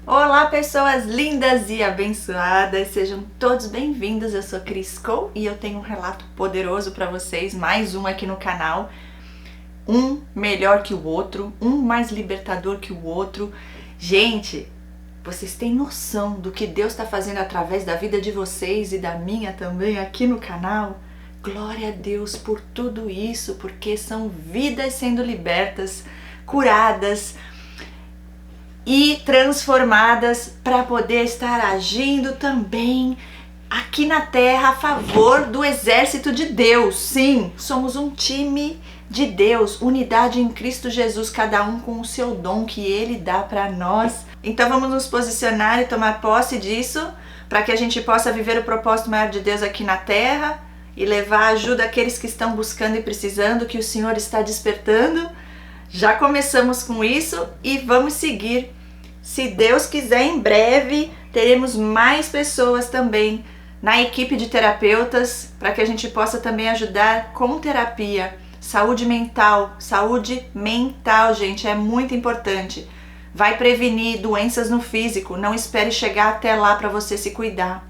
Olá, pessoas lindas e abençoadas, sejam todos bem-vindos. Eu sou Cris Cole e eu tenho um relato poderoso para vocês, mais um aqui no canal. Um melhor que o outro, um mais libertador que o outro. Gente, vocês têm noção do que Deus está fazendo através da vida de vocês e da minha também aqui no canal? Glória a Deus por tudo isso, porque são vidas sendo libertas, curadas e transformadas para poder estar agindo também aqui na terra a favor do exército de Deus. Sim, somos um time de Deus, unidade em Cristo Jesus, cada um com o seu dom que Ele dá para nós. Então vamos nos posicionar e tomar posse disso, para que a gente possa viver o propósito maior de Deus aqui na terra e levar ajuda àqueles que estão buscando e precisando, que o Senhor está despertando. Já começamos com isso e vamos seguir. Se Deus quiser, em breve teremos mais pessoas também na equipe de terapeutas, para que a gente possa também ajudar com terapia. Saúde mental, gente, é muito importante. Vai prevenir doenças no físico, não espere chegar até lá para você se cuidar.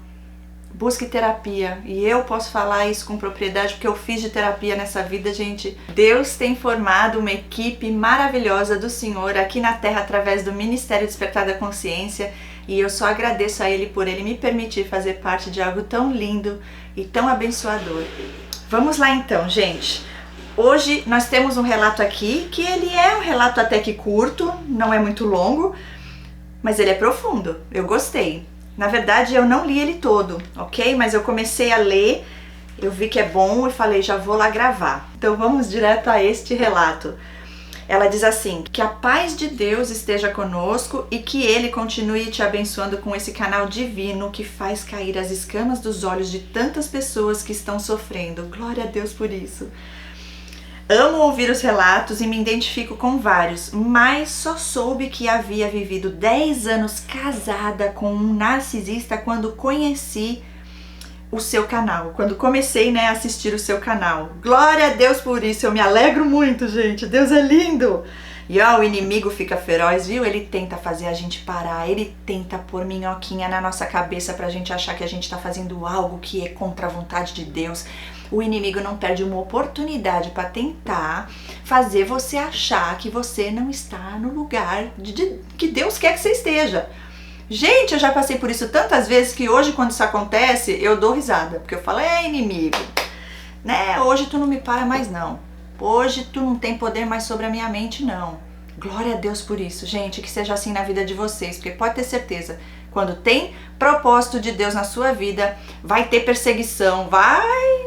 Busque terapia, e eu posso falar isso com propriedade porque eu fiz de terapia nessa vida, gente. Deus tem formado uma equipe maravilhosa do Senhor aqui na Terra através do Ministério Despertar da Consciência, e eu só agradeço a Ele por Ele me permitir fazer parte de algo tão lindo e tão abençoador. Vamos lá então, gente. Hoje nós temos um relato aqui, que ele é um relato até que curto, não é muito longo, mas ele é profundo, eu gostei. Na verdade, eu não li ele todo, ok? Mas eu comecei a ler, eu vi que é bom e falei, já vou lá gravar. Então vamos direto a este relato. Ela diz assim: que a paz de Deus esteja conosco e que Ele continue te abençoando com esse canal divino que faz cair as escamas dos olhos de tantas pessoas que estão sofrendo. Glória a Deus por isso. Amo ouvir os relatos e me identifico com vários, mas só soube que havia vivido 10 anos casada com um narcisista quando conheci o seu canal, quando comecei, a assistir o seu canal. Glória a Deus por isso, eu me alegro muito, gente, Deus é lindo! E o inimigo fica feroz, viu? Ele tenta fazer a gente parar, ele tenta pôr minhoquinha na nossa cabeça pra gente achar que a gente tá fazendo algo que é contra a vontade de Deus. O inimigo não perde uma oportunidade para tentar fazer você achar que você não está no lugar que Deus quer que você esteja. Gente, eu já passei por isso tantas vezes que hoje, quando isso acontece, eu dou risada. Porque eu falo, inimigo, hoje tu não me para mais não. Hoje tu não tem poder mais sobre a minha mente não. Glória a Deus por isso, gente, que seja assim na vida de vocês, porque pode ter certeza, quando tem propósito de Deus na sua vida, vai ter perseguição,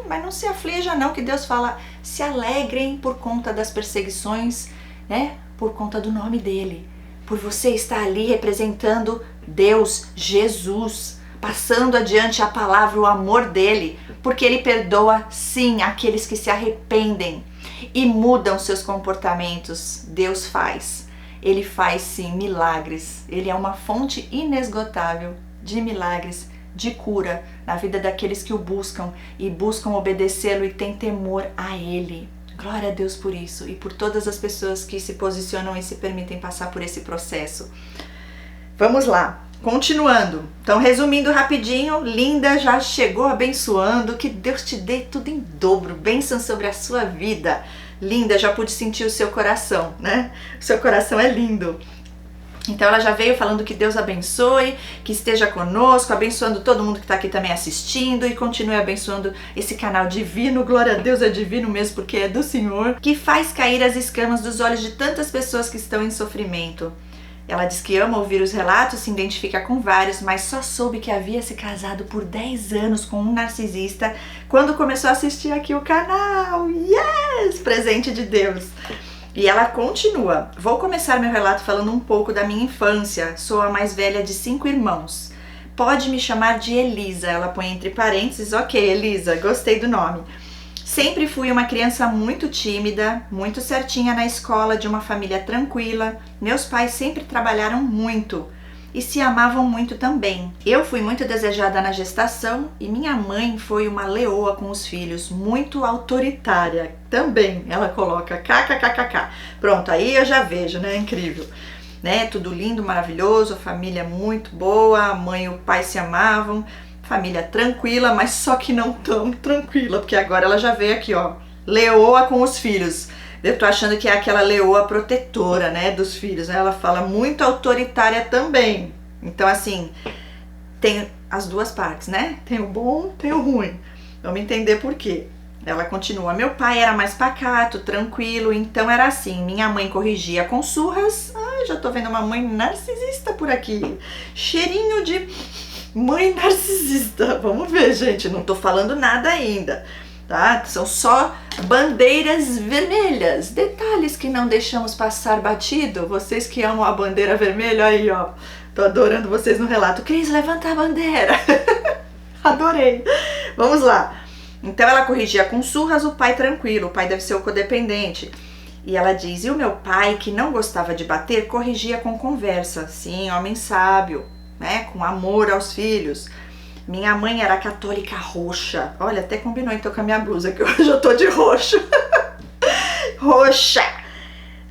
mas não se aflija não, que Deus fala, se alegrem por conta das perseguições, por conta do nome dele, por você estar ali representando Deus, Jesus, passando adiante a palavra, o amor dele, porque ele perdoa sim aqueles que se arrependem e mudam seus comportamentos. Deus faz. Ele faz sim milagres. Ele é uma fonte inesgotável de milagres, de cura na vida daqueles que o buscam e buscam obedecê-lo e têm temor a ele. Glória a Deus por isso e por todas as pessoas que se posicionam e se permitem passar por esse processo. Vamos lá, continuando. Então, resumindo rapidinho, linda, já chegou abençoando, que Deus te dê tudo em dobro, bênção sobre a sua vida. Linda, já pude sentir o seu coração, O seu coração é lindo. Então ela já veio falando que Deus abençoe, que esteja conosco, abençoando todo mundo que está aqui também assistindo e continue abençoando esse canal divino. Glória a Deus, é divino mesmo porque é do Senhor, que faz cair as escamas dos olhos de tantas pessoas que estão em sofrimento. Ela diz que ama ouvir os relatos, se identifica com vários, mas só soube que havia se casado por 10 anos com um narcisista quando começou a assistir aqui o canal. Yes! Presente de Deus! E ela continua. Vou começar meu relato falando um pouco da minha infância. Sou a mais velha de 5 irmãos. Pode me chamar de Elisa. Ela põe entre parênteses. Ok, Elisa, gostei do nome. Sempre fui uma criança muito tímida, muito certinha na escola, de uma família tranquila. Meus pais sempre trabalharam muito e se amavam muito também. Eu fui muito desejada na gestação e minha mãe foi uma leoa com os filhos, muito autoritária. Também ela coloca kkkk. Pronto, aí eu já vejo, Incrível. né? Tudo lindo, maravilhoso, a família muito boa, a mãe e o pai se amavam, família tranquila, mas só que não tão tranquila, porque agora ela já veio aqui, ó, leoa com os filhos. Eu tô achando que é aquela leoa protetora, né, dos filhos, né? Ela fala muito autoritária também. Então, assim, tem as duas partes, né? Tem o bom, tem o ruim. Vamos entender por quê. Ela continua. Meu pai era mais pacato, tranquilo, então era assim. Minha mãe corrigia com surras. Ai, já tô vendo uma mãe narcisista por aqui. Cheirinho de mãe narcisista. Vamos ver, gente. Não tô falando nada ainda, tá? São só bandeiras vermelhas. Detalhes que não deixamos passar batido. Vocês que amam a bandeira vermelha, aí, ó. Tô adorando vocês no relato. Cris, levanta a bandeira. Adorei. Vamos lá. Então ela corrigia com surras, o pai tranquilo. O pai deve ser o codependente. E ela diz, e o meu pai, que não gostava de bater, corrigia com conversa. Sim, homem sábio, né? Com amor aos filhos. Minha mãe era católica roxa. Olha, até combinou então com a minha blusa, que hoje eu tô de roxo. Roxa!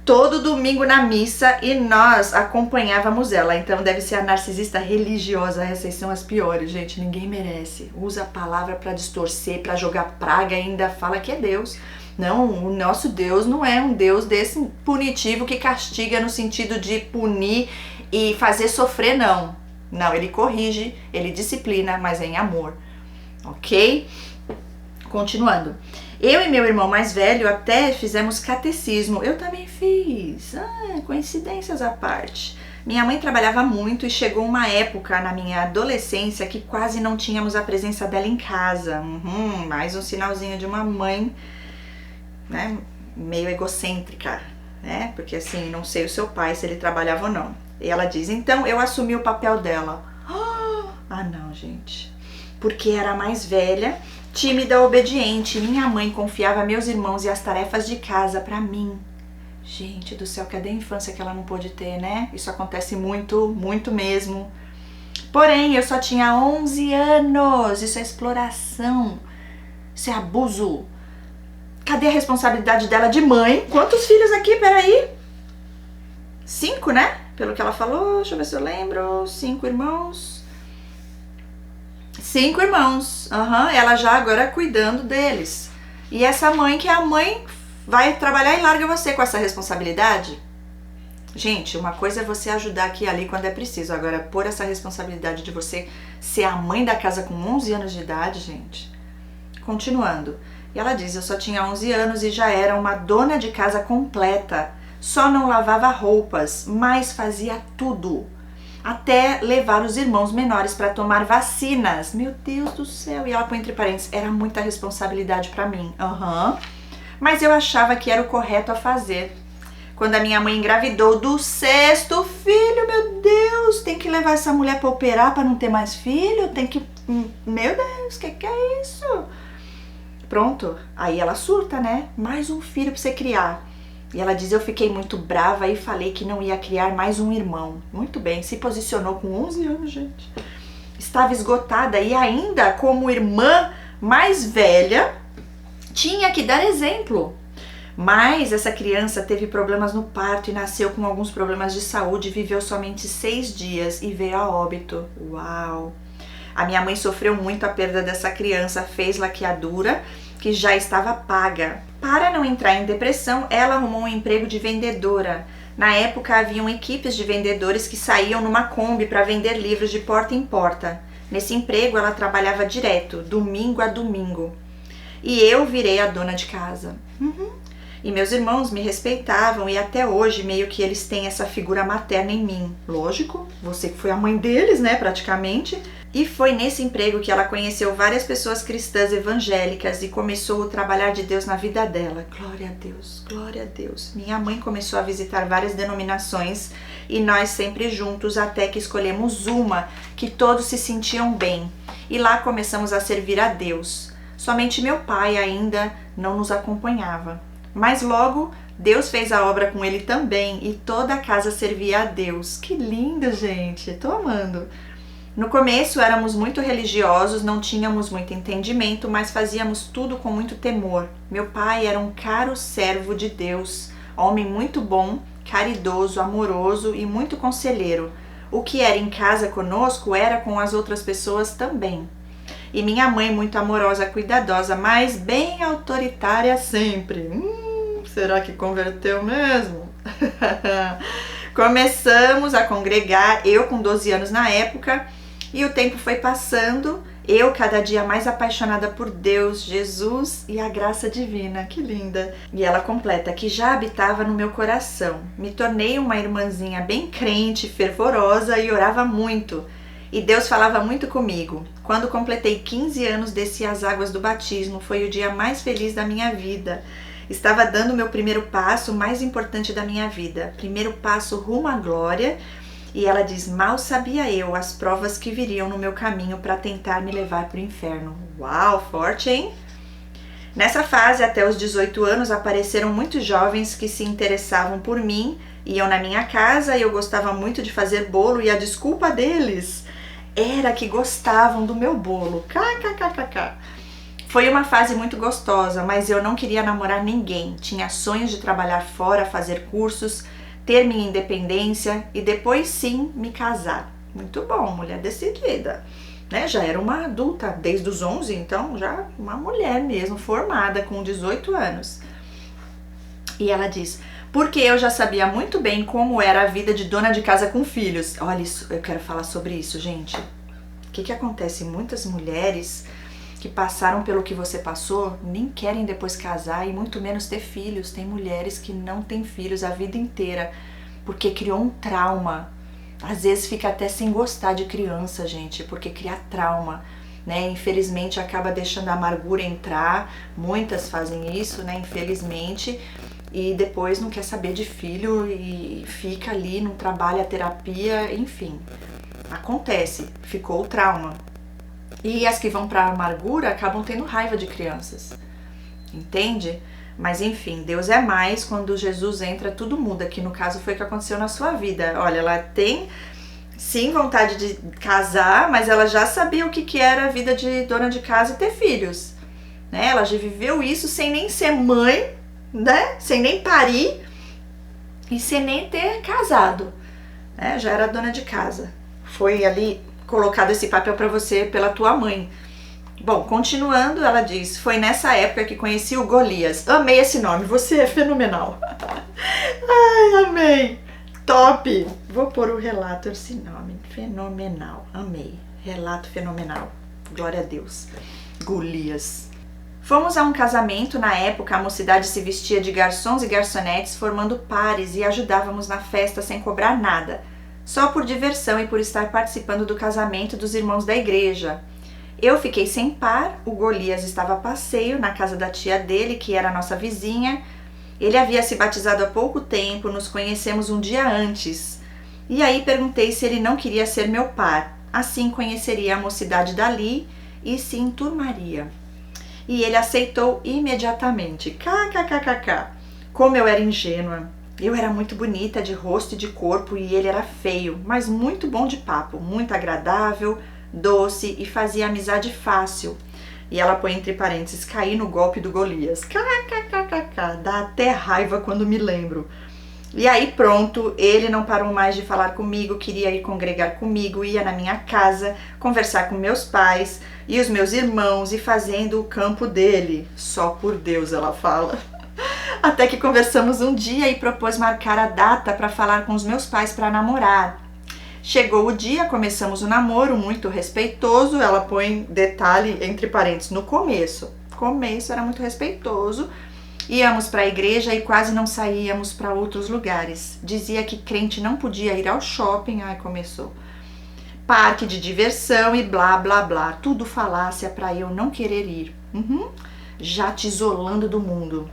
Todo domingo na missa e nós acompanhávamos ela. Então deve ser a narcisista religiosa. Essas são as piores, gente. Ninguém merece. Usa a palavra pra distorcer, pra jogar praga e ainda fala que é Deus. Não, o nosso Deus não é um Deus desse punitivo que castiga no sentido de punir e fazer sofrer, não. Não, ele corrige, ele disciplina, mas é em amor. Ok? Continuando. Eu e meu irmão mais velho até fizemos catecismo. Eu também fiz. Coincidências à parte. Minha mãe trabalhava muito e chegou uma época na minha adolescência que quase não tínhamos a presença dela em casa. Mais um sinalzinho de uma mãe, né, meio egocêntrica, né? Porque assim, não sei o seu pai se ele trabalhava ou não. E ela diz, então eu assumi o papel dela. Ah, não, gente. Porque era a mais velha, tímida, obediente. Minha mãe confiava meus irmãos e as tarefas de casa pra mim. Gente do céu, cadê a infância que ela não pôde ter, né? Isso acontece muito, muito mesmo. Porém, eu só tinha 11 anos. Isso é exploração. Isso é abuso. Cadê a responsabilidade dela de mãe? Quantos filhos aqui? Peraí. 5, né? Pelo que ela falou, deixa eu ver se eu lembro. 5 irmãos. 5 irmãos. Ela já agora cuidando deles. E essa mãe, que é a mãe, vai trabalhar e larga você com essa responsabilidade? Gente, uma coisa é você ajudar aqui e ali quando é preciso. Agora, pôr essa responsabilidade de você ser a mãe da casa com 11 anos de idade, gente. Continuando. E ela diz, eu só tinha 11 anos e já era uma dona de casa completa. Só não lavava roupas, mas fazia tudo. Até levar os irmãos menores para tomar vacinas. Meu Deus do céu. E ela põe entre parênteses, era muita responsabilidade para mim. Mas eu achava que era o correto a fazer. Quando a minha mãe engravidou do 6º filho, meu Deus, tem que levar essa mulher para operar para não ter mais filho? Tem que... Meu Deus, o que é isso? Pronto, aí ela surta, né? Mais um filho para você criar. E ela diz, eu fiquei muito brava e falei que não ia criar mais um irmão. Muito bem, se posicionou com 11 anos, gente. Estava esgotada e ainda como irmã mais velha, tinha que dar exemplo. Mas essa criança teve problemas no parto e nasceu com alguns problemas de saúde, viveu somente 6 dias e veio a óbito. Uau! A minha mãe sofreu muito a perda dessa criança, fez laqueadura, que já estava paga. Para não entrar em depressão, ela arrumou um emprego de vendedora. Na época, haviam equipes de vendedores que saíam numa Kombi para vender livros de porta em porta. Nesse emprego, ela trabalhava direto, domingo a domingo. E eu virei a dona de casa. E meus irmãos me respeitavam e até hoje meio que eles têm essa figura materna em mim. Lógico, você que foi a mãe deles, né, praticamente. E foi nesse emprego que ela conheceu várias pessoas cristãs evangélicas e começou o trabalhar de Deus na vida dela. Glória a Deus, glória a Deus. Minha mãe começou a visitar várias denominações e nós sempre juntos até que escolhemos uma que todos se sentiam bem. E lá começamos a servir a Deus. Somente meu pai ainda não nos acompanhava. Mas logo Deus fez a obra com ele também e toda a casa servia a Deus. Que lindo, gente! Tô amando! No começo éramos muito religiosos, não tínhamos muito entendimento, mas fazíamos tudo com muito temor. Meu pai era um caro servo de Deus, homem muito bom, caridoso, amoroso e muito conselheiro. O que era em casa conosco era com as outras pessoas também. E minha mãe muito amorosa, cuidadosa, mas bem autoritária sempre. Será que converteu mesmo? Começamos a congregar, eu com 12 anos na época, e o tempo foi passando, eu cada dia mais apaixonada por Deus, Jesus e a graça divina. Que linda! E ela completa, que já habitava no meu coração. Me tornei uma irmãzinha bem crente, fervorosa e orava muito. E Deus falava muito comigo. Quando completei 15 anos, desci as águas do batismo. Foi o dia mais feliz da minha vida. Estava dando o meu primeiro passo, o mais importante da minha vida. Primeiro passo rumo à glória. E ela diz, mal sabia eu as provas que viriam no meu caminho para tentar me levar para o inferno. Uau, forte, hein? Nessa fase, até os 18 anos, apareceram muitos jovens que se interessavam por mim, iam na minha casa e eu gostava muito de fazer bolo e a desculpa deles era que gostavam do meu bolo. KKKKK. Foi uma fase muito gostosa, mas eu não queria namorar ninguém. Tinha sonhos de trabalhar fora, fazer cursos, ter minha independência e depois sim me casar. Muito bom, mulher decidida, né? Já era uma adulta desde os 11, então já uma mulher mesmo, formada com 18 anos. E ela diz, porque eu já sabia muito bem como era a vida de dona de casa com filhos. Olha, isso, eu quero falar sobre isso, gente. O que acontece? Muitas mulheres que passaram pelo que você passou, nem querem depois casar e muito menos ter filhos. Tem mulheres que não têm filhos a vida inteira, porque criou um trauma. Às vezes fica até sem gostar de criança, gente, porque cria trauma, né? Infelizmente acaba deixando a amargura entrar, muitas fazem isso, né? Infelizmente, e depois não quer saber de filho e fica ali, não trabalha a terapia, enfim. Acontece, ficou o trauma. E as que vão para a amargura acabam tendo raiva de crianças, entende? Mas enfim, Deus é mais, quando Jesus entra tudo muda, que no caso foi o que aconteceu na sua vida. Olha, ela tem sim vontade de casar, mas ela já sabia o que era a vida de dona de casa e ter filhos, né? Ela já viveu isso sem nem ser mãe, né? Sem nem parir e sem nem ter casado, né? Já era dona de casa. Foi ali colocado esse papel para você pela tua mãe. Bom, continuando, ela diz, foi nessa época que conheci o Golias. Amei esse nome, você é fenomenal. Ai, amei. Top. Vou pôr o relato esse nome, fenomenal. Amei. Relato fenomenal. Glória a Deus. Golias. Fomos a um casamento, na época a mocidade se vestia de garçons e garçonetes formando pares e ajudávamos na festa sem cobrar nada. Só por diversão e por estar participando do casamento dos irmãos da igreja. Eu fiquei sem par, o Golias estava a passeio na casa da tia dele, que era a nossa vizinha. Ele havia se batizado há pouco tempo, nos conhecemos um dia antes. E aí perguntei se ele não queria ser meu par, assim conheceria a mocidade dali e se enturmaria. E ele aceitou imediatamente, kkkk. Como eu era ingênua. Eu era muito bonita de rosto e de corpo e ele era feio, mas muito bom de papo, muito agradável, doce e fazia amizade fácil. E ela põe entre parênteses, caí no golpe do Golias. Kkkk, dá até raiva quando me lembro. E aí pronto, ele não parou mais de falar comigo, queria ir congregar comigo, ia na minha casa, conversar com meus pais e os meus irmãos e fazendo o campo dele. Só por Deus, ela fala. Até que conversamos um dia e propôs marcar a data para falar com os meus pais para namorar. Chegou o dia, começamos o namoro, muito respeitoso, ela põe detalhe entre parênteses, no começo. Começo era muito respeitoso, íamos para a igreja e quase não saíamos para outros lugares. Dizia que crente não podia ir ao shopping, começou. Parque de diversão e blá blá blá, tudo falácia para eu não querer ir. Já te isolando do mundo.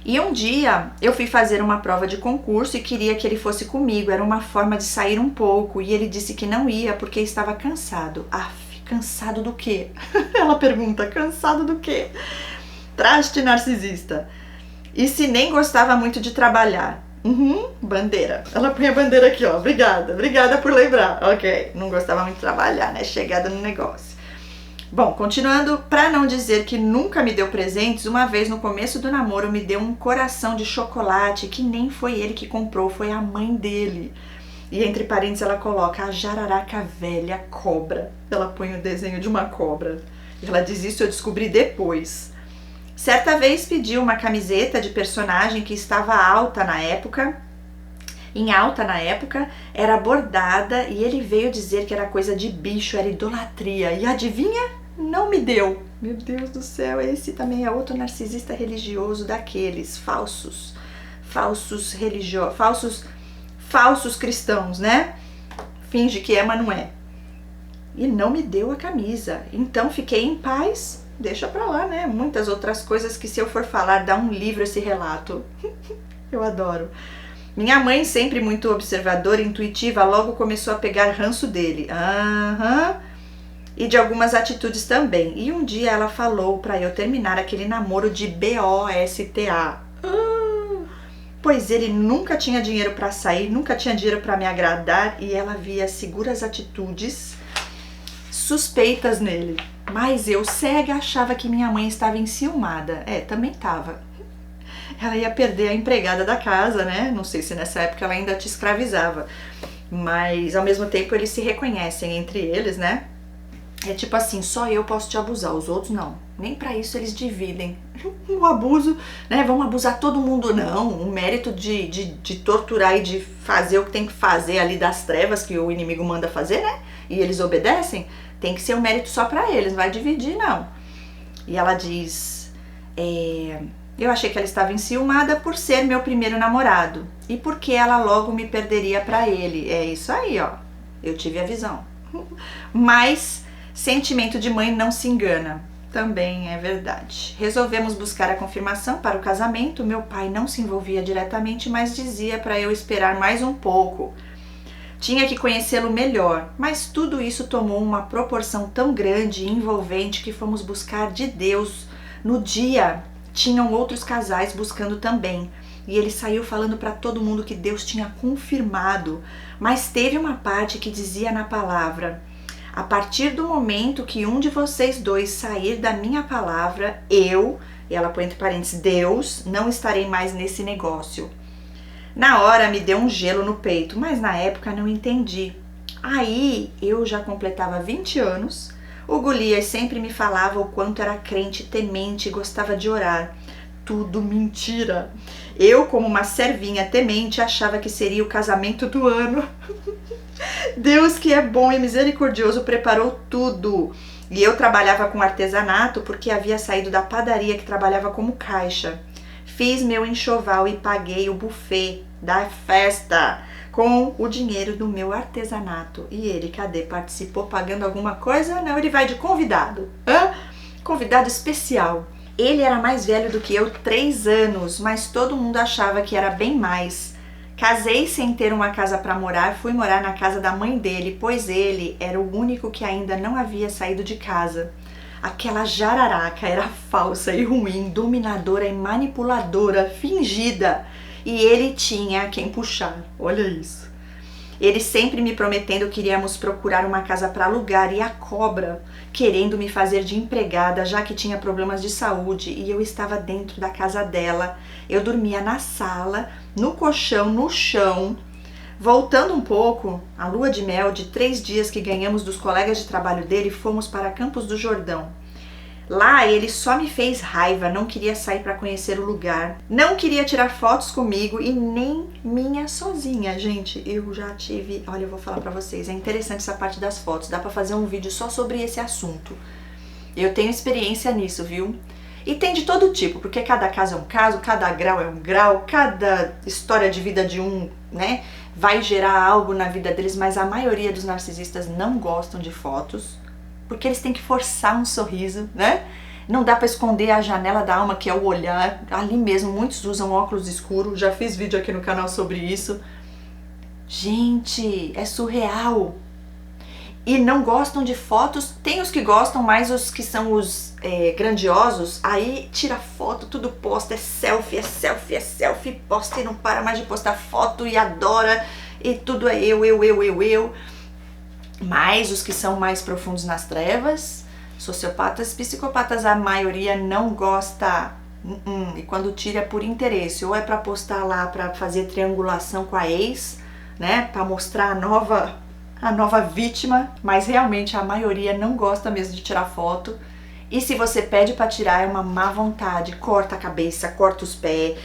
E um dia eu fui fazer uma prova de concurso e queria que ele fosse comigo, era uma forma de sair um pouco, e ele disse que não ia porque estava cansado. Cansado do quê? Ela pergunta, cansado do quê? Traste narcisista. E se nem gostava muito de trabalhar. Bandeira. Ela põe a bandeira aqui, ó, obrigada por lembrar. Ok, não gostava muito de trabalhar, né, chegada no negócio. Bom, continuando, pra não dizer que nunca me deu presentes, uma vez no começo do namoro me deu um coração de chocolate que nem foi ele que comprou, foi a mãe dele. E entre parênteses ela coloca a jararaca velha cobra. Ela põe o desenho de uma cobra. Ela diz isso, eu descobri depois. Certa vez pediu uma camiseta de personagem que estava alta na época, era bordada e ele veio dizer que era coisa de bicho, era idolatria. E adivinha? Não me deu. Meu Deus do céu, esse também é outro narcisista religioso daqueles falsos religiosos, falsos cristãos, né? Finge que é, mas não é. E não me deu a camisa. Então fiquei em paz. Deixa pra lá, né? Muitas outras coisas que se eu for falar, dá um livro esse relato. Eu adoro. Minha mãe, sempre muito observadora, intuitiva, logo começou a pegar ranço dele. E de algumas atitudes também. E um dia ela falou pra eu terminar aquele namoro de BOSTA. Pois ele nunca tinha dinheiro pra sair, nunca tinha dinheiro pra me agradar e ela via seguras atitudes suspeitas nele. Mas eu, cega, achava que minha mãe estava enciumada. Também estava. Ela ia perder a empregada da casa, né? Não sei se nessa época ela ainda te escravizava. Mas, ao mesmo tempo, eles se reconhecem entre eles, né? É tipo assim, só eu posso te abusar, os outros não. Nem pra isso eles dividem. O abuso, né? Vamos abusar todo mundo, não. O mérito de torturar e de fazer o que tem que fazer ali das trevas que o inimigo manda fazer, né? E eles obedecem, tem que ser um mérito só pra eles, não vai dividir, não. E ela diz... Eu achei que ela estava enciumada por ser meu primeiro namorado e porque ela logo me perderia pra ele. É isso aí, ó. Eu tive a visão. Mas sentimento de mãe não se engana. Também é verdade. Resolvemos buscar a confirmação para o casamento. Meu pai não se envolvia diretamente, mas dizia para eu esperar mais um pouco. Tinha que conhecê-lo melhor, mas tudo isso tomou uma proporção tão grande e envolvente que fomos buscar de Deus no dia. Tinham outros casais buscando também, e ele saiu falando para todo mundo que Deus tinha confirmado, mas teve uma parte que dizia na palavra: a partir do momento que um de vocês dois sair da minha palavra, eu, e ela põe entre parênteses, Deus, não estarei mais nesse negócio. Na hora me deu um gelo no peito, mas na época não entendi. Aí eu já completava 20 anos, o Golias sempre me falava o quanto era crente, temente, gostava de orar. Tudo mentira. Eu, como uma servinha temente, achava que seria o casamento do ano. Deus, que é bom e misericordioso, preparou tudo. E eu trabalhava com artesanato porque havia saído da padaria que trabalhava como caixa. Fiz meu enxoval e paguei o buffet da festa com o dinheiro do meu artesanato. E ele, cadê? Participou pagando alguma coisa? Não, ele vai de convidado. Convidado especial. Ele era mais velho do que eu, 3 anos, mas todo mundo achava que era bem mais. Casei sem ter uma casa para morar, fui morar na casa da mãe dele, pois ele era o único que ainda não havia saído de casa. Aquela jararaca era falsa e ruim, dominadora e manipuladora, fingida. E ele tinha quem puxar, olha isso. Ele sempre me prometendo que iríamos procurar uma casa para alugar e a cobra querendo me fazer de empregada, já que tinha problemas de saúde e eu estava dentro da casa dela. Eu dormia na sala, no colchão, no chão. Voltando um pouco, a lua de mel de 3 dias que ganhamos dos colegas de trabalho dele, fomos para Campos do Jordão. Lá ele só me fez raiva, não queria sair para conhecer o lugar, não queria tirar fotos comigo e nem minha sozinha. Gente, eu já tive, olha, eu vou falar para vocês, é interessante essa parte das fotos, dá para fazer um vídeo só sobre esse assunto. Eu tenho experiência nisso, viu? E tem de todo tipo, porque cada caso é um caso, cada grau é um grau, cada história de vida de um, né, vai gerar algo na vida deles, mas a maioria dos narcisistas não gostam de fotos, porque eles têm que forçar um sorriso, né? Não dá pra esconder a janela da alma, que é o olhar. Ali mesmo, muitos usam óculos escuros. Já fiz vídeo aqui no canal sobre isso. Gente, é surreal. E não gostam de fotos. Tem os que gostam, mas os que são os grandiosos, aí tira foto, tudo posta, é selfie, é selfie, é selfie, posta e não para mais de postar foto e adora. E tudo é eu. Mas os que são mais profundos nas trevas, Sociopatas, psicopatas, a maioria não gosta. E quando tira é por interesse, ou é pra postar lá pra fazer triangulação com a ex, né, pra mostrar a nova vítima, mas realmente a maioria não gosta mesmo de tirar foto. E se você pede pra tirar, é uma má vontade, corta a cabeça, corta os pés,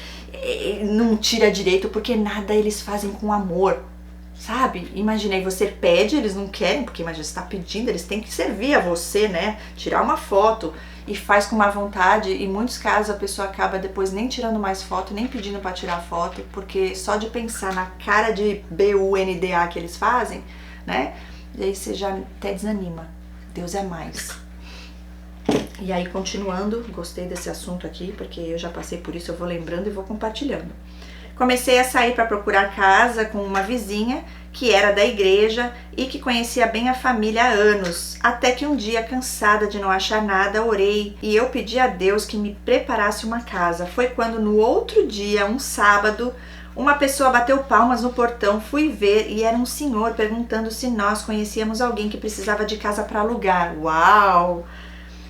não tira direito, porque nada eles fazem com amor, sabe? Imaginei, você pede, eles não querem, porque imagina, você tá pedindo, eles têm que servir a você, né? Tirar uma foto e faz com má vontade. E em muitos casos a pessoa acaba depois nem tirando mais foto, nem pedindo pra tirar foto, porque só de pensar na cara de BUNDA que eles fazem, né? E aí você já até desanima. Deus é mais. E aí, continuando, gostei desse assunto aqui, porque eu já passei por isso, eu vou lembrando e vou compartilhando. Comecei a sair para procurar casa com uma vizinha que era da igreja e que conhecia bem a família há anos, até que um dia, cansada de não achar nada, orei e eu pedi a Deus que me preparasse uma casa. Foi quando no outro dia, um sábado, uma pessoa bateu palmas no portão, fui ver e era um senhor perguntando se nós conhecíamos alguém que precisava de casa para alugar. Uau!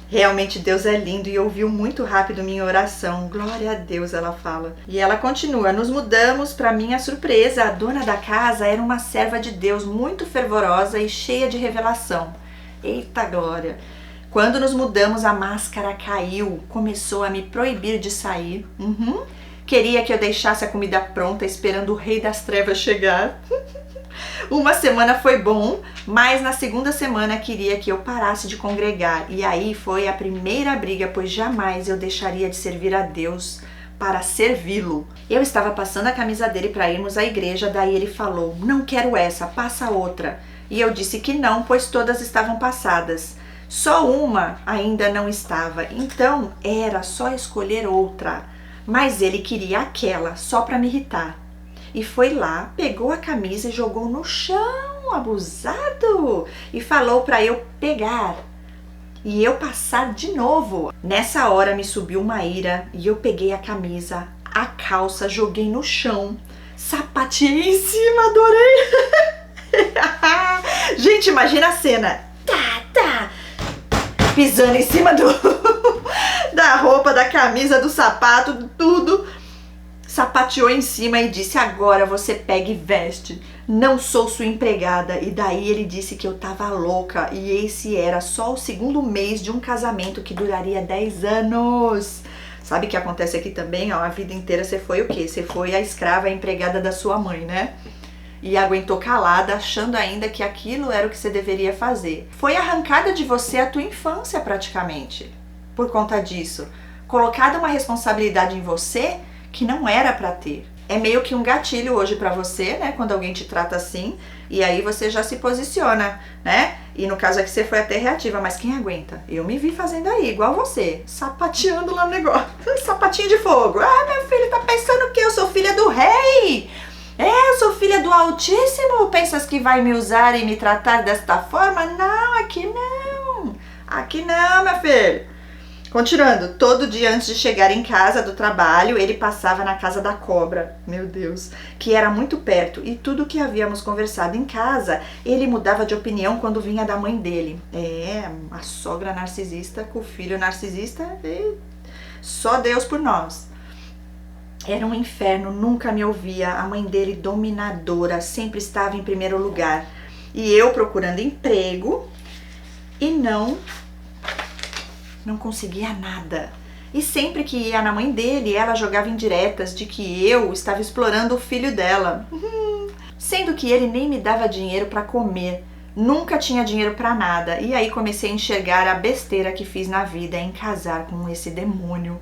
Realmente Deus é lindo e ouviu muito rápido minha oração. Glória a Deus, ela fala. E ela continua, nos mudamos, para minha surpresa, a dona da casa era uma serva de Deus muito fervorosa e cheia de revelação. Eita glória! Quando nos mudamos, a máscara caiu, começou a me proibir de sair. Queria que eu deixasse a comida pronta esperando o rei das trevas chegar. Uma semana foi bom, mas na segunda semana queria que eu parasse de congregar. E aí foi a primeira briga, pois jamais eu deixaria de servir a Deus para servi-lo. Eu estava passando a camisa dele para irmos à igreja, daí ele falou, não quero essa, passa outra. E eu disse que não, pois todas estavam passadas. Só uma ainda não estava, então era só escolher outra. Mas ele queria aquela, só para me irritar. E foi lá, pegou a camisa e jogou no chão, abusado, e falou para eu pegar e eu passar de novo. Nessa hora me subiu uma ira e eu peguei a camisa, a calça, joguei no chão, sapateei em cima, adorei. Gente, imagina a cena, pisando em cima da roupa, da camisa, do sapato, tudo. Sapateou em cima e disse, agora você pega e veste, não sou sua empregada. E daí ele disse que eu tava louca e esse era só o segundo mês de um casamento que duraria 10 anos. Sabe o que acontece aqui também? Ó, a vida inteira você foi o quê? Você foi a escrava, a empregada da sua mãe, né? E aguentou calada, achando ainda que aquilo era o que você deveria fazer. Foi arrancada de você a tua infância praticamente, por conta disso. Colocada uma responsabilidade em você que não era pra ter. É meio que um gatilho hoje pra você, né, quando alguém te trata assim, e aí você já se posiciona, né? E no caso aqui você foi até reativa, mas quem aguenta? Eu me vi fazendo aí, igual você, sapateando lá no negócio, sapatinho de fogo. Ah, meu filho tá pensando o quê? Eu sou filha do rei! Eu sou filha do Altíssimo? Pensas que vai me usar e me tratar desta forma? Não, aqui não! Aqui não, meu filho! Continuando, todo dia antes de chegar em casa do trabalho, ele passava na casa da cobra, meu Deus, que era muito perto, e tudo que havíamos conversado em casa, ele mudava de opinião quando vinha da mãe dele. A sogra narcisista com o filho narcisista, só Deus por nós. Era um inferno, nunca me ouvia, a mãe dele dominadora, sempre estava em primeiro lugar. E eu procurando emprego e não conseguia nada. E sempre que ia na mãe dele, ela jogava indiretas de que eu estava explorando o filho dela. Sendo que ele nem me dava dinheiro para comer. Nunca tinha dinheiro para nada. E aí comecei a enxergar a besteira que fiz na vida em casar com esse demônio.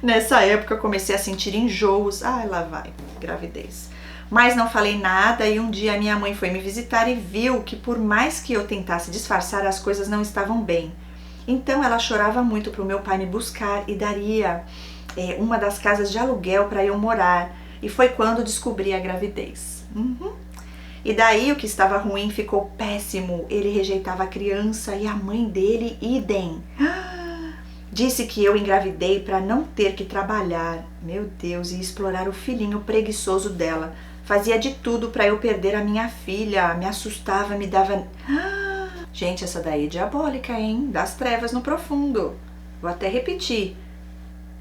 Nessa época comecei a sentir enjoos. Ai, lá vai, gravidez. Mas não falei nada e um dia minha mãe foi me visitar e viu que por mais que eu tentasse disfarçar, as coisas não estavam bem. Então ela chorava muito para o meu pai me buscar e daria uma das casas de aluguel para eu morar. E foi quando descobri a gravidez. E daí o que estava ruim ficou péssimo. Ele rejeitava a criança e a mãe dele, idem. Disse que eu engravidei para não ter que trabalhar, meu Deus, e explorar o filhinho preguiçoso dela. Fazia de tudo para eu perder a minha filha, me assustava, me dava... Gente, essa daí é diabólica, hein? Das trevas no profundo. Vou até repetir.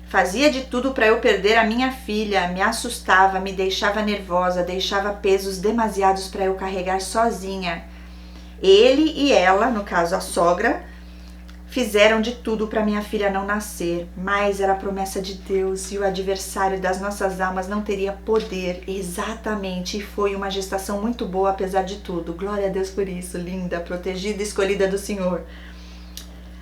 Fazia de tudo para eu perder a minha filha, me assustava, me deixava nervosa, deixava pesos demasiados para eu carregar sozinha. Ele e ela, no caso a sogra, fizeram de tudo para minha filha não nascer, mas era a promessa de Deus e o adversário das nossas almas não teria poder. Exatamente, e foi uma gestação muito boa apesar de tudo. Glória a Deus por isso, linda, protegida e escolhida do Senhor.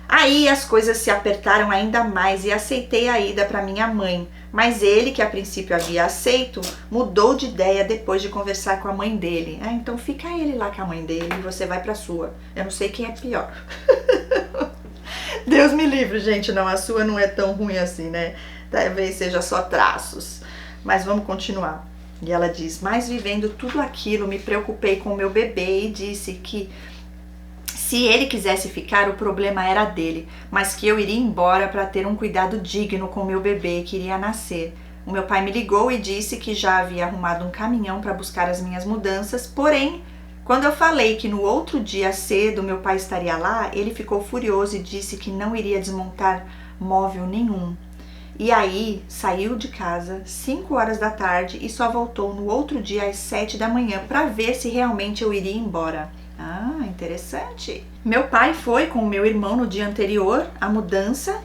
Aí as coisas se apertaram ainda mais e aceitei a ida para minha mãe, mas ele, que a princípio havia aceito, mudou de ideia depois de conversar com a mãe dele. Então fica ele lá com a mãe dele e você vai para a sua. Eu não sei quem é pior. Deus me livre, gente, não, a sua não é tão ruim assim, né? Talvez seja só traços, mas vamos continuar. E ela diz, mas vivendo tudo aquilo, me preocupei com o meu bebê e disse que se ele quisesse ficar, o problema era dele, mas que eu iria embora para ter um cuidado digno com o meu bebê que iria nascer. O meu pai me ligou e disse que já havia arrumado um caminhão para buscar as minhas mudanças, porém, quando eu falei que no outro dia cedo meu pai estaria lá, ele ficou furioso e disse que não iria desmontar móvel nenhum. E aí saiu de casa 5 horas da tarde e só voltou no outro dia às 7 da manhã para ver se realmente eu iria embora. Ah, interessante. Meu pai foi com o meu irmão no dia anterior à mudança,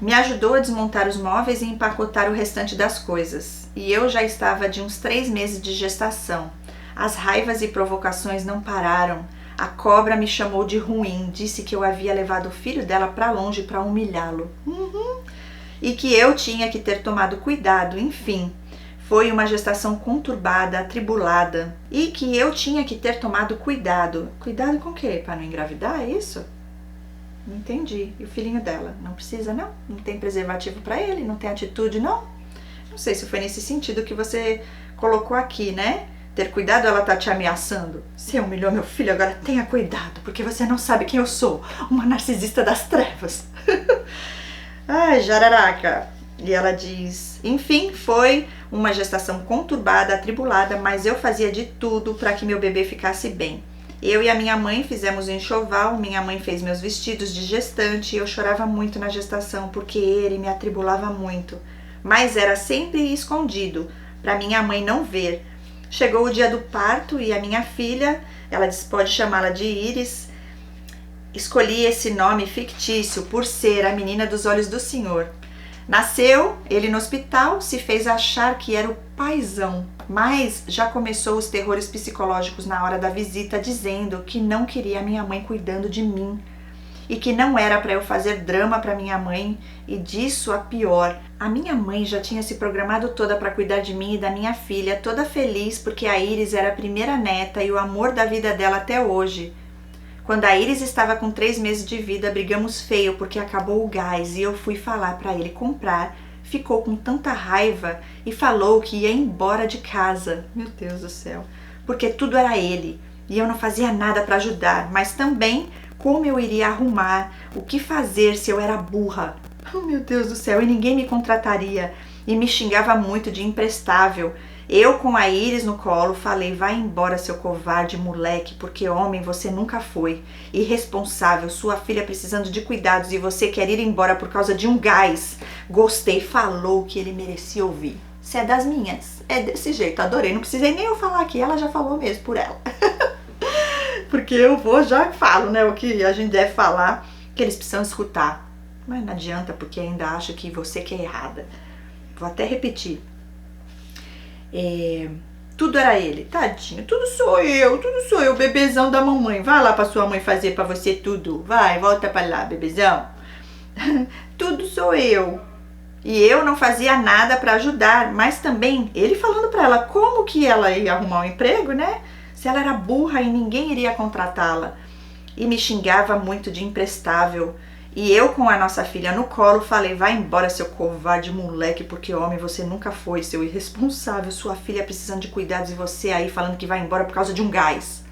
me ajudou a desmontar os móveis e empacotar o restante das coisas. E eu já estava de uns 3 meses de gestação. As raivas e provocações não pararam. A cobra me chamou de ruim, disse que eu havia levado o filho dela para longe para humilhá-lo. E que eu tinha que ter tomado cuidado, enfim. Foi uma gestação conturbada, atribulada. E que eu tinha que ter tomado cuidado. Cuidado com o quê? Para não engravidar, é isso? Não entendi. E o filhinho dela? Não precisa, não? Não tem preservativo para ele? Não tem atitude, não? Não sei se foi nesse sentido que você colocou aqui, né? Ter cuidado, ela tá te ameaçando. Você humilhou meu filho, agora tenha cuidado, porque você não sabe quem eu sou. Uma narcisista das trevas. Ai, jararaca. E ela diz, enfim, foi uma gestação conturbada, atribulada, mas eu fazia de tudo para que meu bebê ficasse bem. Eu e a minha mãe fizemos um enxoval, minha mãe fez meus vestidos de gestante e eu chorava muito na gestação porque ele me atribulava muito. Mas era sempre escondido, para minha mãe não ver. Chegou o dia do parto e a minha filha, ela disse, pode chamá-la de Iris, escolhi esse nome fictício por ser a menina dos olhos do Senhor. Nasceu, ele no hospital, se fez achar que era o paizão, mas já começou os terrores psicológicos na hora da visita, dizendo que não queria minha mãe cuidando de mim e que não era para eu fazer drama para minha mãe, e disso a pior. A minha mãe já tinha se programado toda para cuidar de mim e da minha filha, toda feliz porque a Iris era a primeira neta e o amor da vida dela até hoje. Quando a Iris estava com 3 meses de vida, brigamos feio porque acabou o gás e eu fui falar para ele comprar. Ficou com tanta raiva e falou que ia embora de casa. Meu Deus do céu. Porque tudo era ele e eu não fazia nada para ajudar, mas também como eu iria arrumar, o que fazer se eu era burra. Oh, meu Deus do céu, e ninguém me contrataria e me xingava muito de imprestável. Eu com a Iris no colo falei, vai embora seu covarde moleque, porque homem você nunca foi. Irresponsável, sua filha precisando de cuidados e você quer ir embora por causa de um gás. Gostei, falou que ele merecia ouvir. Você é das minhas, é desse jeito, adorei, não precisei nem eu falar aqui, ela já falou mesmo por ela. Porque eu já falo, né, o que a gente deve falar, que eles precisam escutar. Mas não adianta, porque ainda acha que você que é errada. Vou até repetir. Tudo era ele, tadinho, tudo sou eu, bebezão da mamãe. Vai lá pra sua mãe fazer pra você tudo, vai, volta pra lá, bebezão. Tudo sou eu. E eu não fazia nada pra ajudar, mas também ele falando pra ela como que ela ia arrumar um emprego, né? Se ela era burra e ninguém iria contratá-la. E me xingava muito de imprestável. E eu com a nossa filha no colo falei, vai embora seu covarde moleque, porque homem você nunca foi, seu irresponsável, sua filha precisando de cuidados e você aí falando que vai embora por causa de um gás,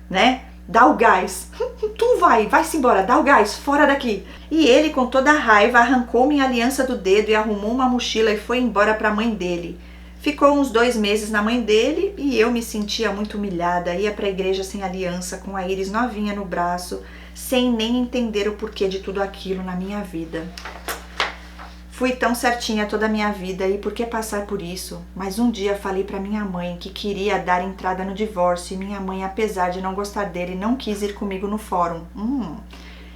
né? Dá o gás, tu vai-se embora, dá o gás, fora daqui. E ele com toda a raiva arrancou minha aliança do dedo e arrumou uma mochila e foi embora para a mãe dele. Ficou uns 2 meses na mãe dele e eu me sentia muito humilhada. Ia para a igreja sem aliança, com a Iris novinha no braço, sem nem entender o porquê de tudo aquilo na minha vida. Fui tão certinha toda a minha vida e por que passar por isso? Mas um dia falei para minha mãe que queria dar entrada no divórcio e minha mãe, apesar de não gostar dele, não quis ir comigo no fórum.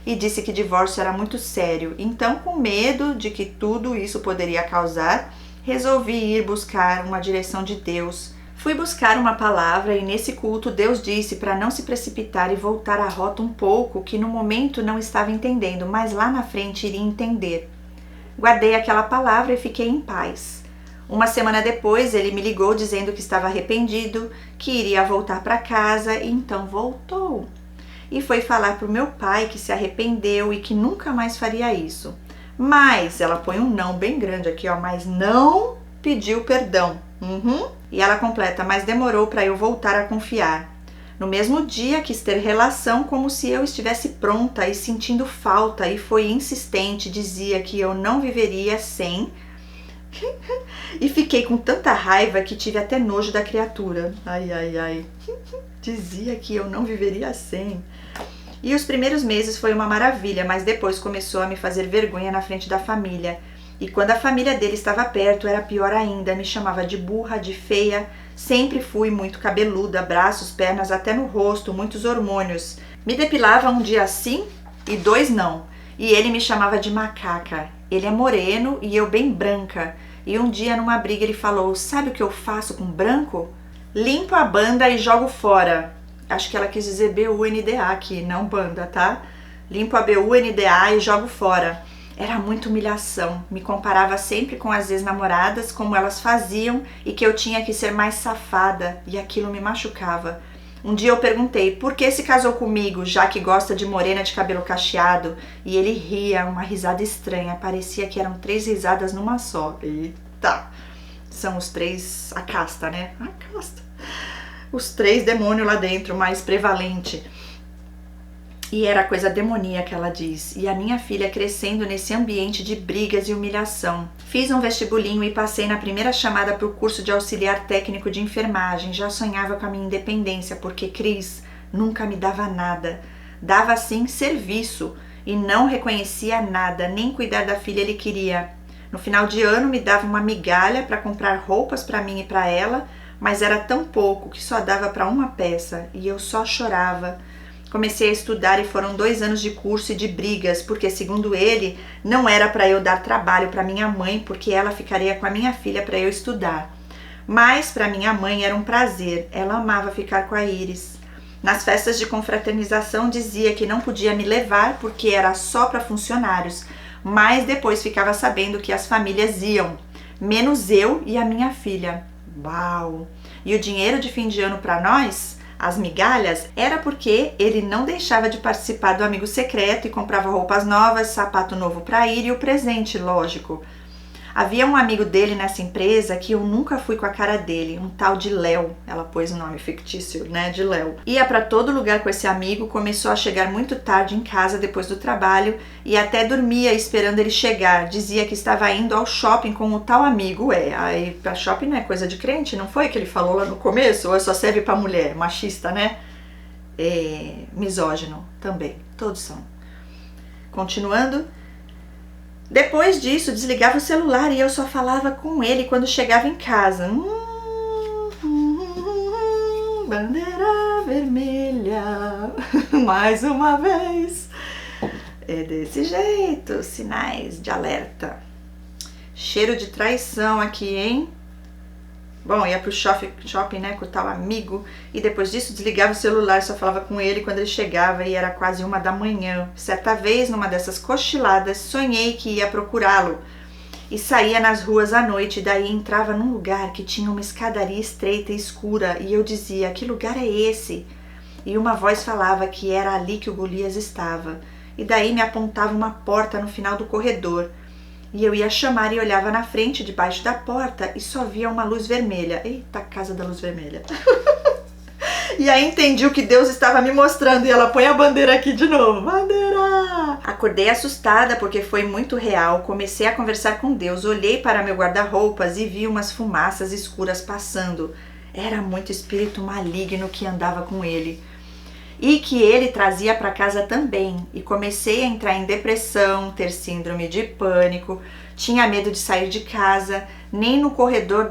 E disse que divórcio era muito sério. Então, com medo de que tudo isso poderia causar, resolvi ir buscar uma direção de Deus. Fui buscar uma palavra e nesse culto Deus disse para não se precipitar e voltar à rota um pouco, que no momento não estava entendendo, mas lá na frente iria entender. Guardei aquela palavra e fiquei em paz. Uma semana depois ele me ligou dizendo que estava arrependido, que iria voltar para casa e então voltou. E foi falar para o meu pai que se arrependeu e que nunca mais faria isso. Mas, ela põe um não bem grande aqui, ó, mas não pediu perdão. E ela completa, mas demorou para eu voltar a confiar. No mesmo dia quis ter relação como se eu estivesse pronta e sentindo falta e foi insistente, dizia que eu não viveria sem... E fiquei com tanta raiva que tive até nojo da criatura. Ai. Dizia que eu não viveria sem... E os primeiros meses foi uma maravilha, mas depois começou a me fazer vergonha na frente da família. E quando a família dele estava perto, era pior ainda, me chamava de burra, de feia. Sempre fui muito cabeluda, braços, pernas, até no rosto, muitos hormônios. Me depilava um dia sim e 2 não. E ele me chamava de macaca. Ele é moreno e eu bem branca. E um dia numa briga ele falou, sabe o que eu faço com branco? Limpo a banda e jogo fora. Acho que ela quis dizer BUNDA aqui, não banda, tá? Limpo a BUNDA e jogo fora. Era muita humilhação. Me comparava sempre com as ex-namoradas, como elas faziam e que eu tinha que ser mais safada. E aquilo me machucava. Um dia eu perguntei, por que se casou comigo, já que gosta de morena de cabelo cacheado? E ele ria, uma risada estranha. Parecia que eram 3 risadas numa só. Eita! São os 3, a casta, né? A casta. Os 3 demônios lá dentro, mais prevalente. E era coisa demoníaca, ela diz. E a minha filha crescendo nesse ambiente de brigas e humilhação. Fiz um vestibulinho e passei na primeira chamada para o curso de auxiliar técnico de enfermagem. Já sonhava com a minha independência, porque Cris nunca me dava nada. Dava sim serviço e não reconhecia nada, nem cuidar da filha ele queria. No final de ano me dava uma migalha para comprar roupas para mim e para ela, mas era tão pouco que só dava para uma peça e eu só chorava. Comecei a estudar e foram 2 anos de curso e de brigas, porque segundo ele, não era para eu dar trabalho para minha mãe, porque ela ficaria com a minha filha para eu estudar. Mas para minha mãe era um prazer, ela amava ficar com a Iris. Nas festas de confraternização dizia que não podia me levar porque era só para funcionários, mas depois ficava sabendo que as famílias iam, menos eu e a minha filha. Uau! E o dinheiro de fim de ano para nós, as migalhas, era porque ele não deixava de participar do amigo secreto e comprava roupas novas, sapato novo para ir e o presente, lógico. Havia um amigo dele nessa empresa que eu nunca fui com a cara dele, um tal de Léo, ela pôs o nome fictício, né, de Léo. Ia para todo lugar com esse amigo, começou a chegar muito tarde em casa depois do trabalho e até dormia esperando ele chegar. Dizia que estava indo ao shopping com o tal amigo. Aí pra shopping não é coisa de crente, não foi que ele falou lá no começo? Ou só serve pra mulher? Machista, né? Misógino também, todos são. Continuando. Depois disso, desligava o celular e eu só falava com ele quando chegava em casa. Bandeira vermelha, mais uma vez. É desse jeito, sinais de alerta. Cheiro de traição aqui, hein? Bom, ia pro shopping, né, com o tal amigo, e depois disso desligava o celular, só falava com ele quando ele chegava e era quase 1 da manhã. Certa vez, numa dessas cochiladas, sonhei que ia procurá-lo e saía nas ruas à noite, e daí entrava num lugar que tinha uma escadaria estreita e escura e eu dizia, que lugar é esse? E uma voz falava que era ali que o Golias estava, e daí me apontava uma porta no final do corredor. E eu ia chamar e olhava na frente, debaixo da porta, e só via uma luz vermelha. Eita, casa da luz vermelha. E aí entendi o que Deus estava me mostrando e ela põe a bandeira aqui de novo. Bandeira! Acordei assustada porque foi muito real. Comecei a conversar com Deus. Olhei para meu guarda-roupas e vi umas fumaças escuras passando. Era muito espírito maligno que andava com ele. E que ele trazia para casa também. E comecei a entrar em depressão, ter síndrome de pânico, tinha medo de sair de casa, nem no corredor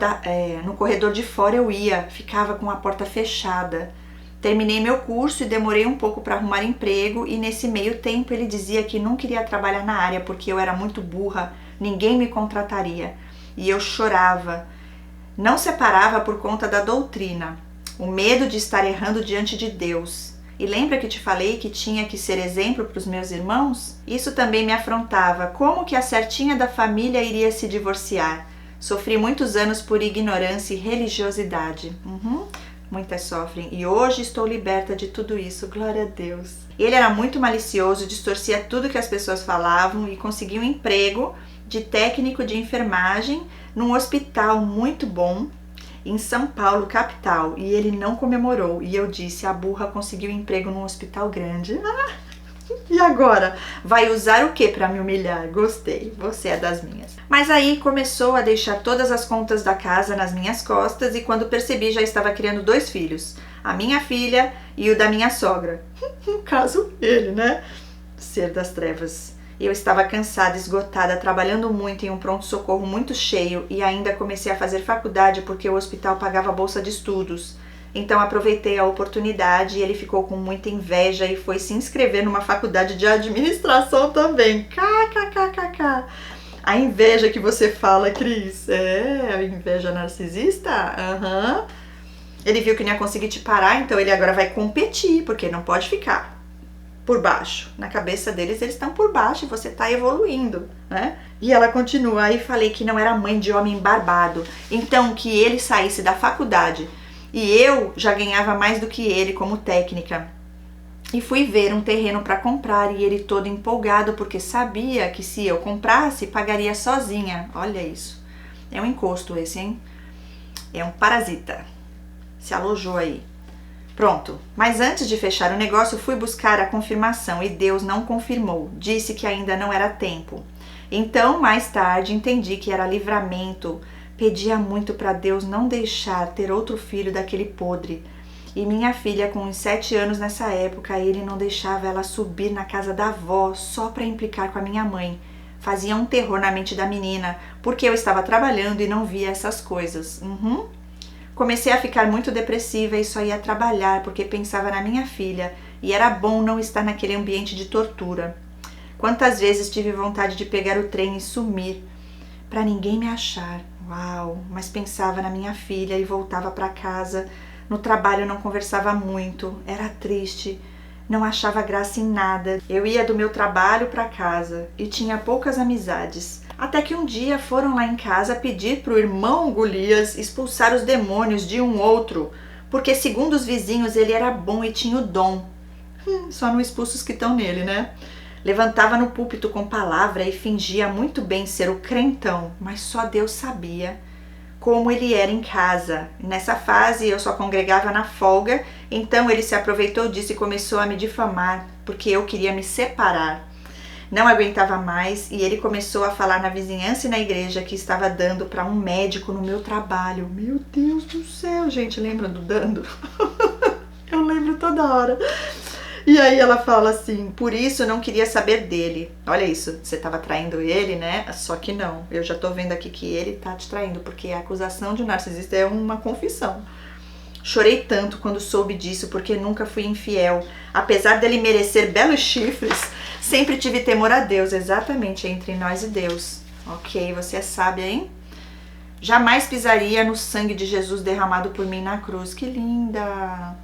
de fora eu ia, ficava com a porta fechada. Terminei meu curso e demorei um pouco para arrumar emprego e nesse meio tempo ele dizia que não queria trabalhar na área porque eu era muito burra, ninguém me contrataria. E eu chorava. Não separava por conta da doutrina, o medo de estar errando diante de Deus. E lembra que te falei que tinha que ser exemplo para os meus irmãos? Isso também me afrontava. Como que a certinha da família iria se divorciar? Sofri muitos anos por ignorância e religiosidade. Muitas sofrem. E hoje estou liberta de tudo isso. Glória a Deus. Ele era muito malicioso, distorcia tudo que as pessoas falavam e conseguiu um emprego de técnico de enfermagem num hospital muito bom em São Paulo, capital, e ele não comemorou. E eu disse, a burra conseguiu emprego num hospital grande. E agora? Vai usar o que para me humilhar? Gostei, você é das minhas. Mas aí começou a deixar todas as contas da casa nas minhas costas e quando percebi já estava criando 2 filhos. A minha filha e o da minha sogra. No caso, ele, né? Ser das trevas. Eu estava cansada, esgotada, trabalhando muito em um pronto-socorro muito cheio e ainda comecei a fazer faculdade porque o hospital pagava bolsa de estudos. Então aproveitei a oportunidade e ele ficou com muita inveja e foi se inscrever numa faculdade de administração também. KKKKK. A inveja que você fala, Cris, a inveja narcisista? Ele viu que não ia conseguir te parar, então ele agora vai competir, porque não pode ficar por baixo. Na cabeça deles, eles estão por baixo e você está evoluindo, né? E ela continua, aí falei que não era mãe de homem barbado, então que ele saísse da faculdade. E eu já ganhava mais do que ele como técnica. E fui ver um terreno para comprar e ele todo empolgado porque sabia que se eu comprasse, pagaria sozinha. Olha isso. É um encosto esse, hein? É um parasita. Se alojou aí. Pronto, mas antes de fechar o negócio, fui buscar a confirmação e Deus não confirmou, disse que ainda não era tempo. Então, mais tarde, entendi que era livramento, pedia muito para Deus não deixar ter outro filho daquele podre. E minha filha, com uns 7 anos nessa época, ele não deixava ela subir na casa da avó só para implicar com a minha mãe. Fazia um terror na mente da menina, porque eu estava trabalhando e não via essas coisas. Comecei a ficar muito depressiva e só ia trabalhar porque pensava na minha filha e era bom não estar naquele ambiente de tortura. Quantas vezes tive vontade de pegar o trem e sumir para ninguém me achar. Uau! Mas pensava na minha filha e voltava para casa. No trabalho não conversava muito, era triste, não achava graça em nada. Eu ia do meu trabalho para casa e tinha poucas amizades. Até que um dia foram lá em casa pedir para o irmão Golias expulsar os demônios de um outro, porque segundo os vizinhos ele era bom e tinha o dom. Só não expulsa os que estão nele, né? Levantava no púlpito com palavra e fingia muito bem ser o crentão, mas só Deus sabia como ele era em casa. Nessa fase eu só congregava na folga, então ele se aproveitou disso e começou a me difamar, porque eu queria me separar. Não aguentava mais e ele começou a falar na vizinhança e na igreja que estava dando para um médico no meu trabalho. Meu Deus do céu, gente, lembra do dando? Eu lembro toda hora. E aí ela fala assim, por isso eu não queria saber dele. Olha isso, você estava traindo ele, né? Só que não, eu já tô vendo aqui que ele tá te traindo, porque a acusação de um narcisista é uma confissão. Chorei tanto quando soube disso, porque nunca fui infiel. Apesar dele merecer belos chifres, sempre tive temor a Deus, exatamente, entre nós e Deus. Ok, você é sábia, hein? Jamais pisaria no sangue de Jesus derramado por mim na cruz. Que linda!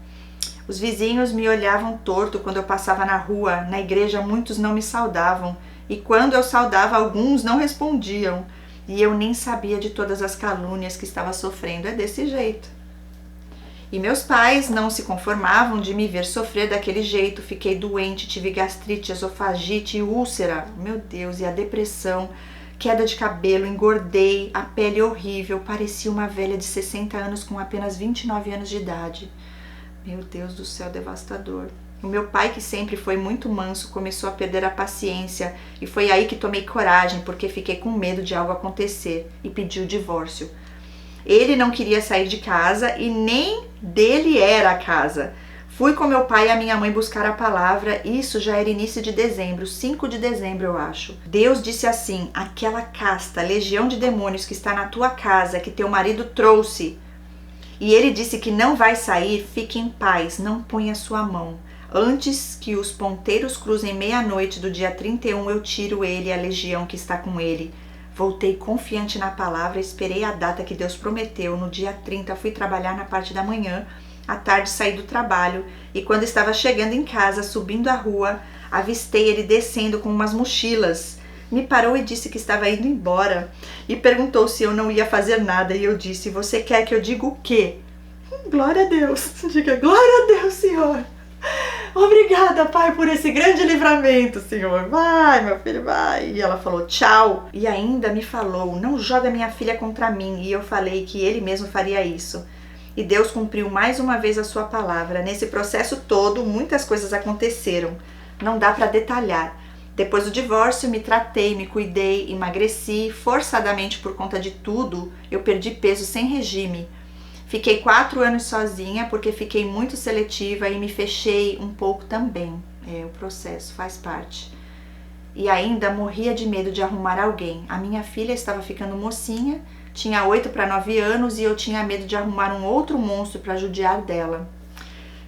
Os vizinhos me olhavam torto quando eu passava na rua. Na igreja muitos não me saudavam. E quando eu saudava, alguns não respondiam. E eu nem sabia de todas as calúnias que estava sofrendo. É desse jeito. E meus pais não se conformavam de me ver sofrer daquele jeito. Fiquei doente, tive gastrite, esofagite e úlcera. Meu Deus, e a depressão, queda de cabelo, engordei, a pele horrível. Parecia uma velha de 60 anos com apenas 29 anos de idade. Meu Deus do céu, devastador. O meu pai, que sempre foi muito manso, começou a perder a paciência e foi aí que tomei coragem, porque fiquei com medo de algo acontecer e pedi o divórcio. Ele não queria sair de casa e nem dele era a casa. Fui com meu pai e a minha mãe buscar a palavra, isso já era início de dezembro, 5 de dezembro eu acho. Deus disse assim: aquela casta, legião de demônios que está na tua casa, que teu marido trouxe, e ele disse que não vai sair, fique em paz, não ponha sua mão. Antes que os ponteiros cruzem meia-noite do dia 31, eu tiro ele e a legião que está com ele. Voltei confiante na palavra, esperei a data que Deus prometeu. No dia 30 fui trabalhar na parte da manhã, à tarde saí do trabalho e quando estava chegando em casa, subindo a rua, avistei ele descendo com umas mochilas. Me parou e disse que estava indo embora e perguntou se eu não ia fazer nada e eu disse: você quer que eu diga o quê? Glória a Deus, diga glória a Deus, Senhor. Obrigada, Pai, por esse grande livramento, Senhor. Vai, meu filho, vai. E ela falou tchau. E ainda me falou: não joga minha filha contra mim. E eu falei que ele mesmo faria isso. E Deus cumpriu mais uma vez a sua palavra. Nesse processo todo, muitas coisas aconteceram. Não dá para detalhar. Depois do divórcio, me tratei, me cuidei, emagreci. Forçadamente por conta de tudo, eu perdi peso sem regime. Fiquei 4 anos sozinha porque fiquei muito seletiva e me fechei um pouco também. O processo faz parte. E ainda morria de medo de arrumar alguém. A minha filha estava ficando mocinha, tinha 8 para 9 anos e eu tinha medo de arrumar um outro monstro para judiar dela.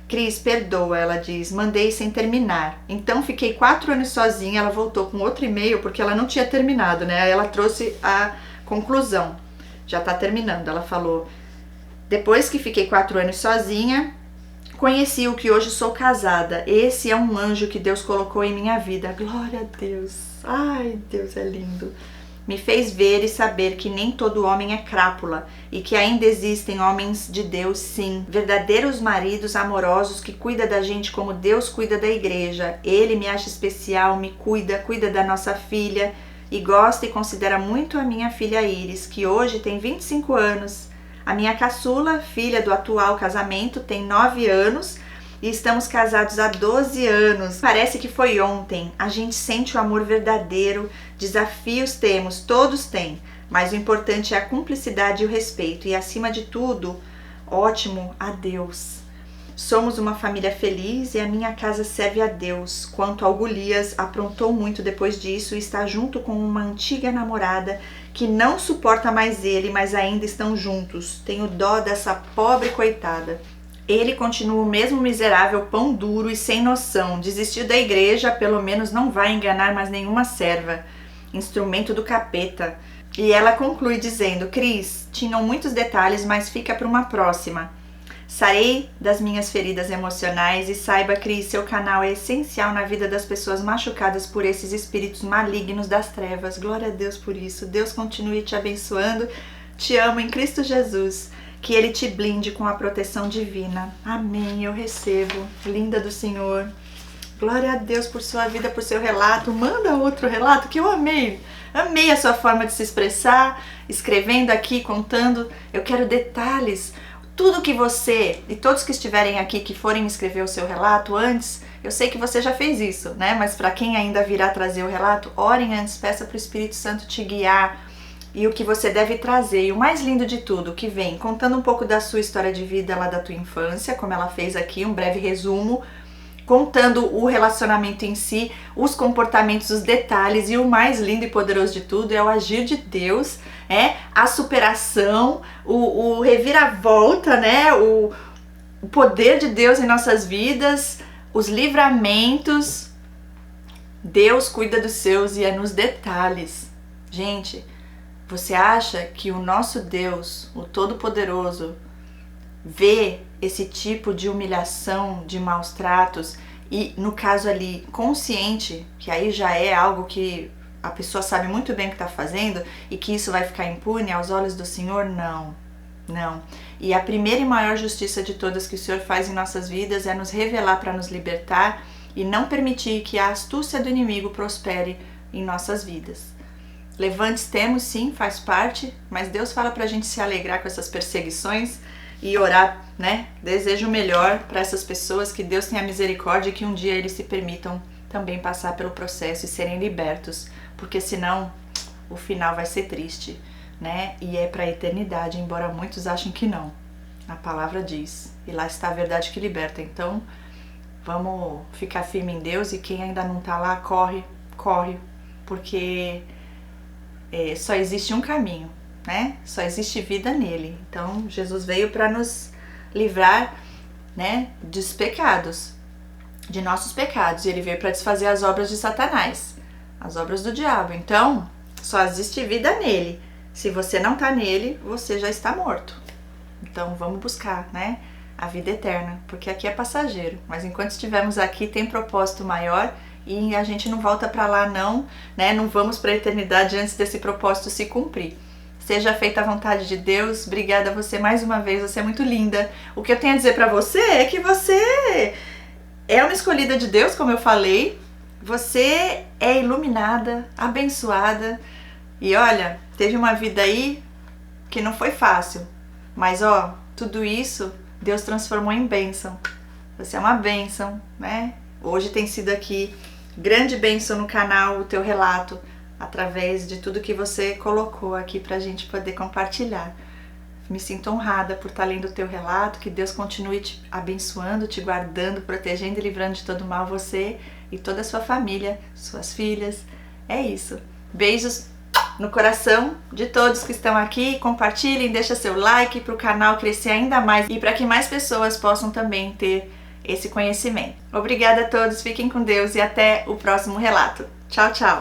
Cris, perdoa, ela diz, mandei sem terminar. Então fiquei 4 anos sozinha, ela voltou com outro e-mail porque ela não tinha terminado, né? Aí ela trouxe a conclusão. Já tá terminando, ela falou: depois que fiquei 4 anos sozinha, conheci o que hoje sou casada. Esse é um anjo que Deus colocou em minha vida. Glória a Deus. Ai, Deus é lindo. Me fez ver e saber que nem todo homem é crápula e que ainda existem homens de Deus, sim. Verdadeiros maridos amorosos que cuidam da gente como Deus cuida da igreja. Ele me acha especial, me cuida da nossa filha e gosta e considera muito a minha filha Iris, que hoje tem 25 anos. A minha caçula, filha do atual casamento, tem 9 anos e estamos casados há 12 anos. Parece que foi ontem. A gente sente o amor verdadeiro. Desafios temos, todos têm, mas o importante é a cumplicidade e o respeito. E acima de tudo, ótimo, a Deus. Somos uma família feliz e a minha casa serve a Deus. Quanto ao Golias, aprontou muito depois disso e está junto com uma antiga namorada que não suporta mais ele, mas ainda estão juntos. Tenho dó dessa pobre coitada. Ele continua o mesmo miserável, pão duro e sem noção. Desistiu da igreja, pelo menos não vai enganar mais nenhuma serva. Instrumento do capeta. E ela conclui dizendo: Cris, tinham muitos detalhes, mas fica para uma próxima. Sarei das minhas feridas emocionais e saiba, Cris, seu canal é essencial na vida das pessoas machucadas por esses espíritos malignos das trevas. Glória a Deus por isso. Deus continue te abençoando. Te amo em Cristo Jesus. Que Ele te blinde com a proteção divina. Amém, eu recebo. Linda do Senhor. Glória a Deus por sua vida, por seu relato. Manda outro relato que eu amei. Amei a sua forma de se expressar, escrevendo aqui, contando. Eu quero detalhes. Tudo que você e todos que estiverem aqui, que forem escrever o seu relato antes, eu sei que você já fez isso, né? Mas para quem ainda virá trazer o relato, orem antes, peça para o Espírito Santo te guiar e o que você deve trazer. E o mais lindo de tudo, que vem contando um pouco da sua história de vida lá da tua infância, como ela fez aqui, um breve resumo, contando o relacionamento em si, os comportamentos, os detalhes, e o mais lindo e poderoso de tudo é o agir de Deus, a superação, o reviravolta, né? O poder de Deus em nossas vidas, os livramentos. Deus cuida dos seus e é nos detalhes. Gente, você acha que o nosso Deus, o Todo-Poderoso, vê esse tipo de humilhação, de maus tratos e, no caso ali, consciente, que aí já é algo que a pessoa sabe muito bem o que está fazendo e que isso vai ficar impune aos olhos do Senhor? Não, não. E a primeira e maior justiça de todas que o Senhor faz em nossas vidas é nos revelar para nos libertar e não permitir que a astúcia do inimigo prospere em nossas vidas. Levantes temos, sim, faz parte, mas Deus fala para a gente se alegrar com essas perseguições e orar, né? Desejo o melhor para essas pessoas, que Deus tenha misericórdia e que um dia eles se permitam também passar pelo processo e serem libertos, porque senão o final vai ser triste, né? E é para a eternidade, embora muitos achem que não. A palavra diz, e lá está a verdade que liberta. Então, vamos ficar firme em Deus, e quem ainda não tá lá, corre, porque só existe um caminho, né? Só existe vida nele. Então, Jesus veio para nos livrar, né, dos pecados, de nossos pecados, e ele veio para desfazer as obras de Satanás, as obras do diabo. Então, só existe vida nele. Se você não tá nele, você já está morto. Então, vamos buscar, né, a vida eterna, porque aqui é passageiro, mas enquanto estivermos aqui tem propósito maior, e a gente não volta para lá não, né? Não vamos para a eternidade antes desse propósito se cumprir. Seja feita a vontade de Deus. Obrigada a você mais uma vez, você é muito linda. O que eu tenho a dizer para você é que você é uma escolhida de Deus, como eu falei. Você é iluminada, abençoada. E olha, teve uma vida aí que não foi fácil, mas ó, tudo isso Deus transformou em bênção. Você é uma bênção, né? Hoje tem sido aqui grande bênção no canal, o teu relato, através de tudo que você colocou aqui pra gente poder compartilhar. Me sinto honrada por estar lendo o teu relato, que Deus continue te abençoando, te guardando, protegendo e livrando de todo mal, você e toda a sua família, suas filhas. É isso. Beijos no coração de todos que estão aqui. Compartilhem, deixa seu like para o canal crescer ainda mais e para que mais pessoas possam também ter esse conhecimento. Obrigada a todos, fiquem com Deus e até o próximo relato. Tchau, tchau!